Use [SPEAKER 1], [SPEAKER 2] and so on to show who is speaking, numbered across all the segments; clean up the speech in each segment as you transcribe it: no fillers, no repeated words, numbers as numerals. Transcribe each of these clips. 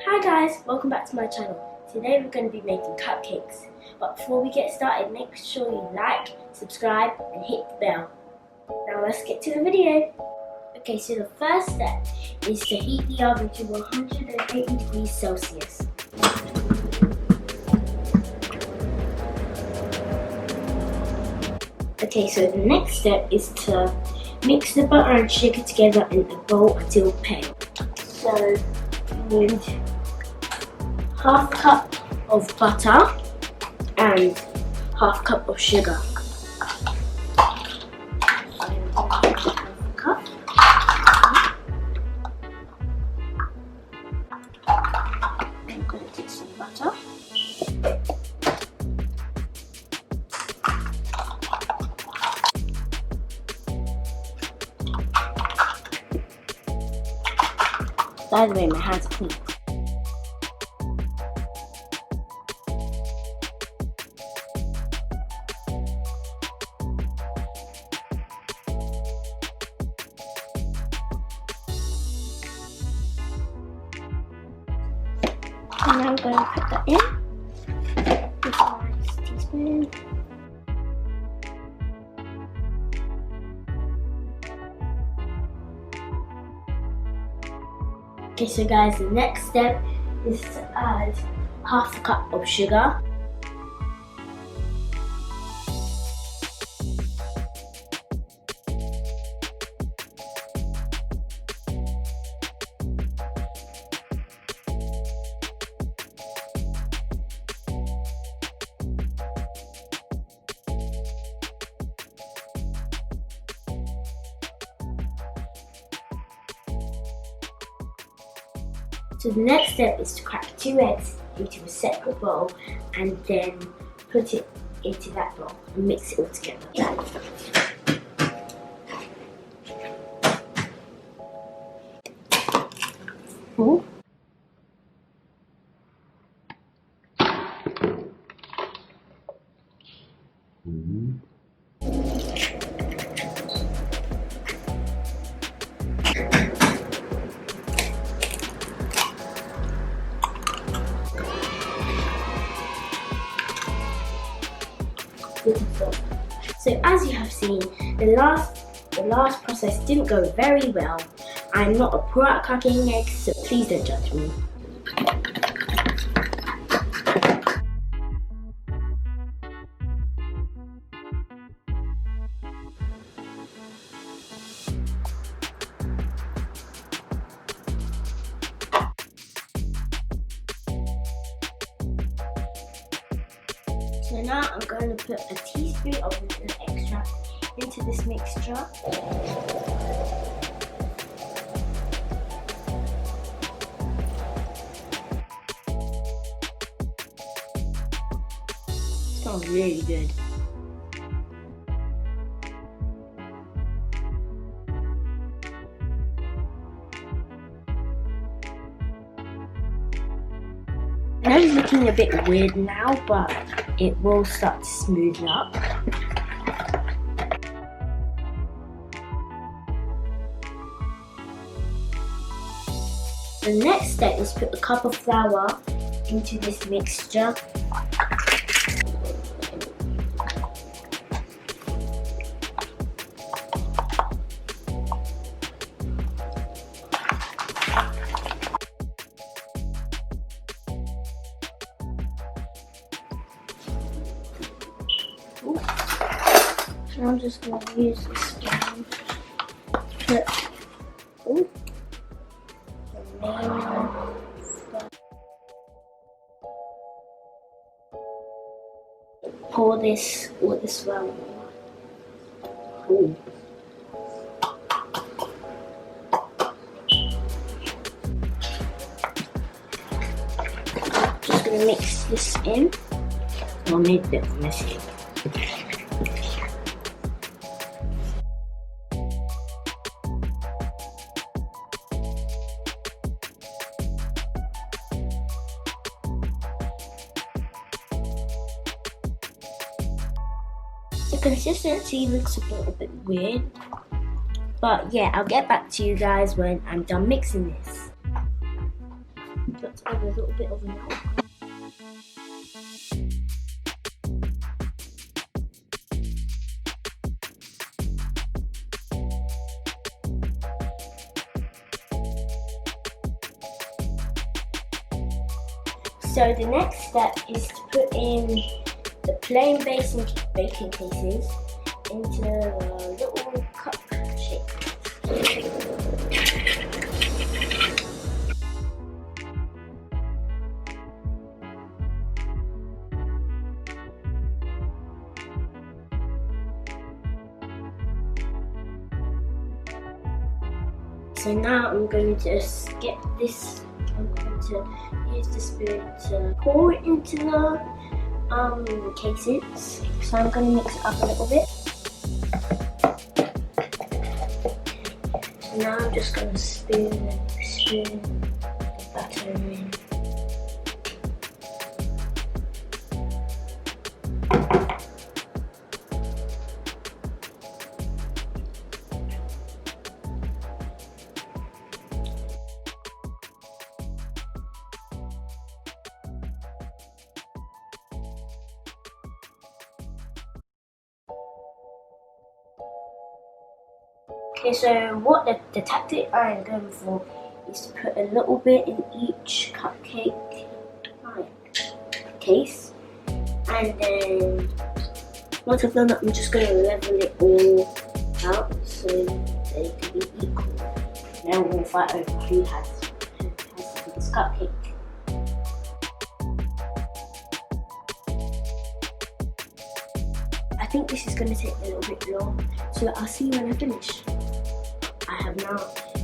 [SPEAKER 1] Hi guys, welcome back to my channel. Today we're going to be making cupcakes. But before we get started, make sure you like, subscribe and hit the bell. Now let's get to the video. Okay, so the first step is to heat the oven to 180 degrees Celsius. Okay, so the next step is to mix the butter and sugar together in a bowl until pale. So you need half a cup of butter and half a cup of sugar. I'm going to take some butter. By the way, my hands are clean. And now I'm going to put that in with a nice teaspoon. Okay, so guys, the next step is to add half a cup of sugar. So the next step is to crack 2 eggs into a separate bowl and then put it into that bowl and mix it all together. Ooh. So as you have seen, the last process didn't go very well. I'm not a pro at cracking eggs, so please don't judge me. So now I'm going to put a teaspoon of vanilla extract into this mixture. It smells really good. I know it's looking a bit weird now, but it will start to smoothen up. The next step is put a cup of flour into this mixture. And I'm just going to use this spoon to put the main stuff. Pour this all this well. Ooh. Just going to mix this in. I'll make a bit of a messy. The consistency looks a little bit weird, but yeah, I'll get back to you guys when I'm done mixing this. Put to add a little bit of milk. So the next step is to put in the plain baking cases into the little cup shape. So now I'm going to just get this. I'm going to use the spoon to pour it into the cases. So I'm going to mix it up a little bit. So now I'm just going to spoon the batter in. Okay, so what the tactic I am going for is to put a little bit in each cupcake case, and then once I've done that, I'm just going to level it all out so they can be equal. Then we'll fight over who has the biggest cupcake. I think this is going to take a little bit long, so I'll see you when I finish. I have now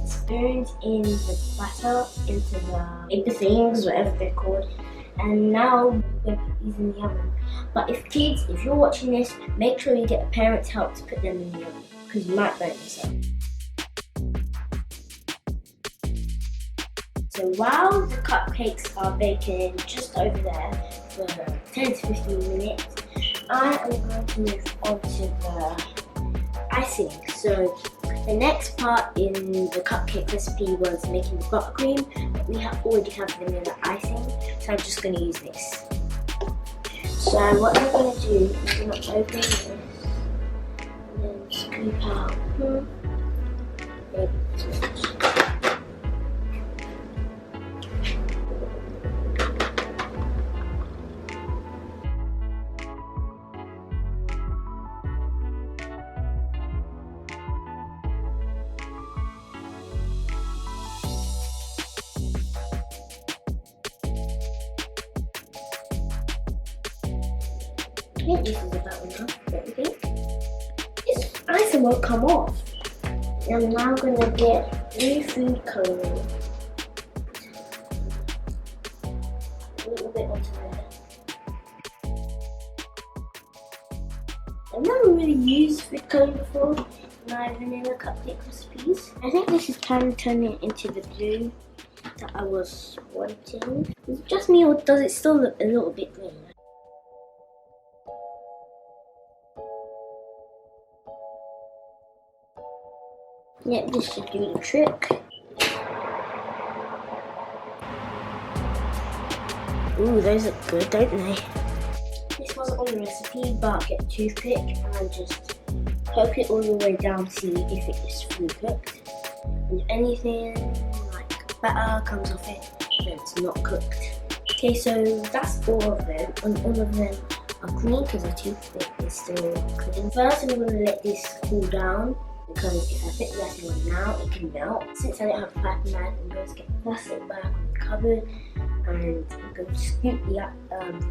[SPEAKER 1] spooned in the batter into the paper things, whatever they're called, and now we're going to put these in the oven. But if you're watching this, make sure you get a parent's help to put them in the oven, because you might burn yourself. So while the cupcakes are baking just over there for 10 to 15 minutes, I am going to move on to the icing. So the next part in the cupcake recipe was making the buttercream, but we already have vanilla icing, so I'm just going to use this. So what I'm going to do is I'm going to open this and then scoop out I think this is about enough, don't you think? This icing won't come off. I'm now going to get blue food colouring. A little bit onto there. I've never really used food colouring before in my vanilla cupcake recipes. I think this is kind of turning it into the blue that I was wanting. Is it just me, or does it still look a little bit green? Yeah, this should do the trick. Ooh, those look good, don't they? This wasn't on the recipe, but get a toothpick and just poke it all the way down, see if it is fully cooked. And if anything like batter comes off it, then it's not cooked. Okay, so that's all of them, and all of them are clean because the toothpick is still clean. First, I'm going to let this cool down, because if I put the icing on now, it can melt. Since I don't have a piping bag, I'm going to get the plastic bag on the cupboard, and I'm going to scoop the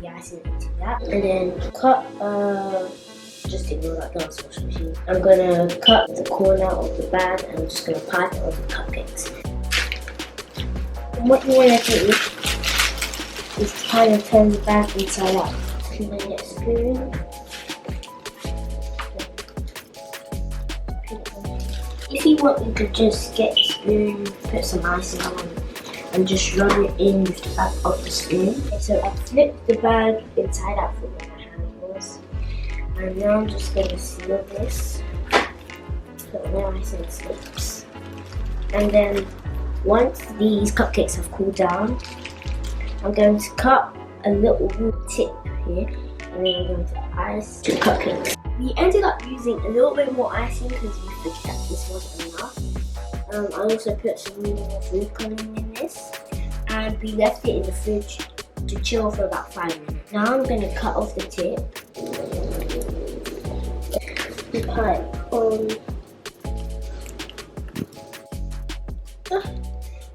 [SPEAKER 1] icing into that, and then cut, just ignore that glass washing machine. I'm going to cut the corner of the bag, and I'm just going to pipe it over the cupcakes. And what you want to do is to kind of turn the bag inside out. So then get a spoon. If you want, you could just get a spoon, put some icing on, and just run it in with the back of the spoon. Okay, so I flipped the bag inside out for where my hand was, and now I'm just going to seal this so no icing slips. And then once these cupcakes have cooled down, I'm going to cut a little tip here, and then I'm going to ice the cupcakes. We ended up using a little bit more icing because we figured that this wasn't enough. I also put some more food coloring in this, and we left it in the fridge to chill for about 5 minutes. Now I'm going to cut off the tip. Cut it on.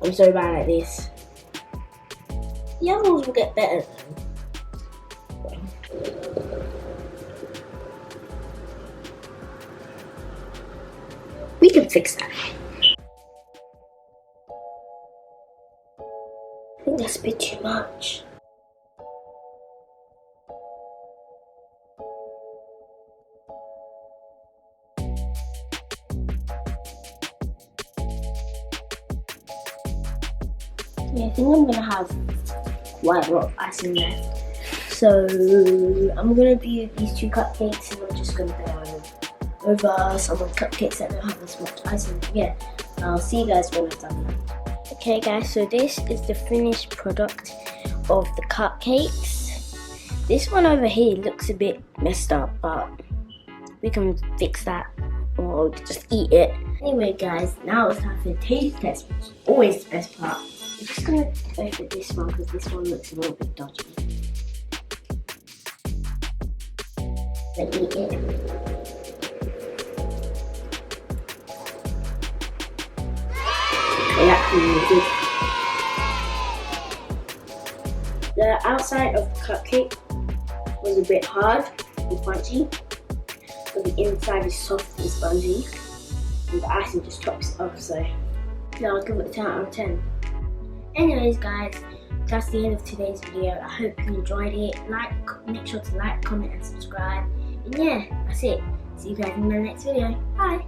[SPEAKER 1] I'm so bad at this. The other ones will get better though. We can fix that. I think that's a bit too much. Yeah, I think I'm gonna have quite a lot of icing left. So I'm gonna do these 2 cupcakes, and I'm just gonna go over some of the cupcakes that don't have as much icing. Yeah, I'll see you guys when I've done that. Okay guys, so this is the finished product of the cupcakes. This one over here looks a bit messed up, but we can fix that or just eat it. Anyway guys, now it's time for the taste test, which is always the best part. I'm just gonna go for this one because this one looks a little bit dodgy. Let's eat it. Okay, that's really good. The outside of the cupcake was a bit hard and crunchy, but the inside is soft and spongy, and the icing just tops it off. So I'll give it a 10 out of 10. Anyways guys, that's the end of today's video. I hope you enjoyed it. Make sure to like, comment and subscribe. And yeah, that's it. See you guys in the next video. Bye!